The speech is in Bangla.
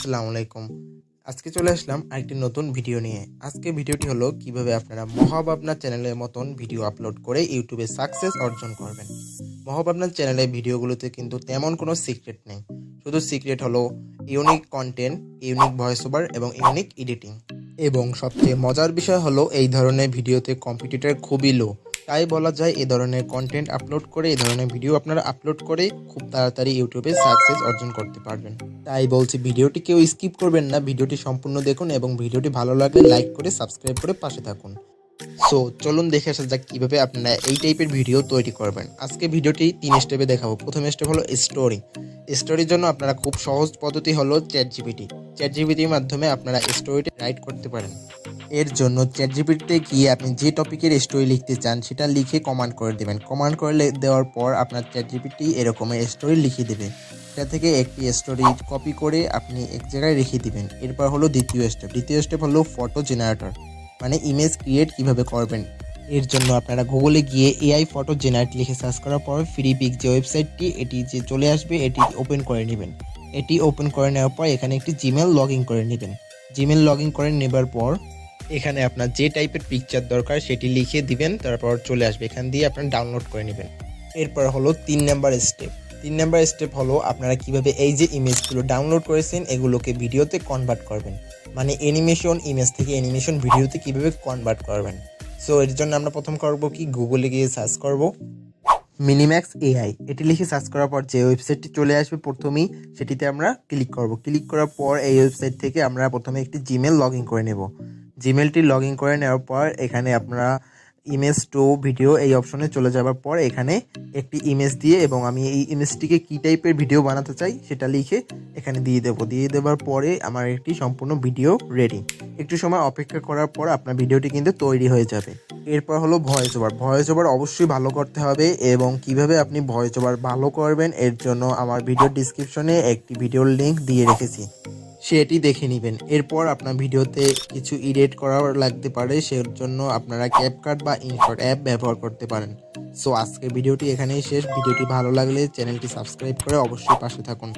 আসসালামু আলাইকুম। আজকে চলে আসলাম আরেকটি নতুন ভিডিও নিয়ে। আজকে ভিডিওটি হলো কিভাবে আপনারা মহাভাবনা চ্যানেলের মতন ভিডিও আপলোড করে ইউটিউবে সাকসেস অর্জন করবেন। মহাভাবনা চ্যানেলের ভিডিওগুলোতে কিন্তু তেমন কোনো সিক্রেট নেই। শুধু সিক্রেট হলো unique content, unique voice over এবং ইউনিক এডিটিং। এবং সবচেয়ে মজার বিষয় হলো এই ধরনের ভিডিওতে কম্পিটিটর খুবই লো। তাই বলা যায় এই ধরনের কন্টেন্ট আপলোড করে, এই ধরনের ভিডিও আপনারা আপলোড করে খুব তাড়াতাড়ি ইউটিউবে সাকসেস অর্জন করতে পারবেন। তাই বলছি ভিডিওটি কেউ স্কিপ করবেন না, ভিডিওটি সম্পূর্ণ দেখুন এবং ভিডিওটি ভালো লাগলে লাইক করে সাবস্ক্রাইব করে পাশে থাকুন। সো চলুন দেখে আসা যাক কীভাবে আপনারা এই টাইপের ভিডিও তৈরি করবেন। আজকে ভিডিওটি 3 স্টেপে দেখাবো। প্রথম স্টেপ হলো স্টোরি। স্টোরির জন্য আপনারা খুব সহজ পদ্ধতি হলো চ্যাটজিপিটি। চ্যাটজিপিটির মাধ্যমে আপনারা স্টোরিটি রাইট করতে পারেন। এর জন্য চ্যাটজিপিটিতে গিয়ে আপনি যে টপিকের স্টোরি লিখতে চান সেটা লিখে কমান্ড করে দেবেন। কমান্ড করে দেওয়ার পর আপনার চ্যাটজিপিটি এরকমের স্টোরি লিখে দেবে। এটা থেকে একটি স্টোরি কপি করে আপনি এক জায়গায় রেখে দিবেন। এরপর হলো দ্বিতীয় স্টেপ। দ্বিতীয় স্টেপ হলো ফটো জেনারেটর, মানে ইমেজ ক্রিয়েট কিভাবে করবেন। এর জন্য আপনারা গুগলে গিয়ে এআই ফটো জেনারেট লিখে সার্চ করার পর ফ্রি পিক যে ওয়েবসাইটটি এটি যে চলে আসবে এটি ওপেন করে নেবেন। এটি ওপেন করে নেওয়ার পর এখানে একটি জিমেল লগ ইন করে নেবেন। জিমেল লগ ইন করে নেবার পর এখানে আপনার যে টাইপের পিকচার দরকার সেটি লিখে দিবেন, তারপর চলে আসবে। এখান দিয়ে আপনারা ডাউনলোড করে নেবেন। এরপর হলো 3 নাম্বার স্টেপ। 3 নাম্বার স্টেপ হলো আপনারা কিভাবে এই যে ইমেজগুলো ডাউনলোড করেছেন এগুলোকে ভিডিওতে কনভার্ট করবেন, মানে অ্যানিমেশন ইমেজ থেকে অ্যানিমেশন ভিডিওতে কিভাবে কনভার্ট করবেন। সো এর জন্য আমরা প্রথম করব কি, গুগলে গিয়ে সার্চ করব মিনিম্যাক্স এআই। এটি লিখে সার্চ করার পর যে ওয়েবসাইটটি চলে আসবে প্রথমেই সেটিতে আমরা ক্লিক করব। ক্লিক করার পর এই ওয়েবসাইট থেকে আমরা প্রথমে একটি জিমেল লগ ইন করে নেব। জিমেলটি লগ ইন করে নেওয়ার পর এখানে আপনারা ইমেজ টু ভিডিও এই অপশনে চলে যাওয়ার পর এখানে একটি ইমেজ দিয়ে এবং আমি এই ইমেজটিকে কী টাইপের ভিডিও বানাতে চাই সেটা লিখে এখানে দিয়ে দেবো। দিয়ে দেওয়ার পরে আমার একটি সম্পূর্ণ ভিডিও রেডি। একটু সময় অপেক্ষা করার পর আপনার ভিডিওটি কিন্তু তৈরি হয়ে যাবে। এরপর হলো ভয়েস ওভার। ভয়েস ওভার অবশ্যই ভালো করতে হবে এবং কিভাবে আপনি ভয়েস ওভার ভালো করবেন এর জন্য আমার ভিডিও ডিসক্রিপশনে একটি ভিডিওর লিঙ্ক দিয়ে রেখেছি, সেটি দেখে নেবেন। এরপর আপনার ভিডিওতে কিছু এডিট করা লাগতে পারে, সের জন্য আপনারা ক্যাপকাট বা ইনশট অ্যাপ ব্যবহার করতে পারেন। সো আজকের ভিডিওটি এখানেই শেষ। ভিডিওটি ভালো লাগলে চ্যানেলটি সাবস্ক্রাইব করে অবশ্যই পাশে থাকুন।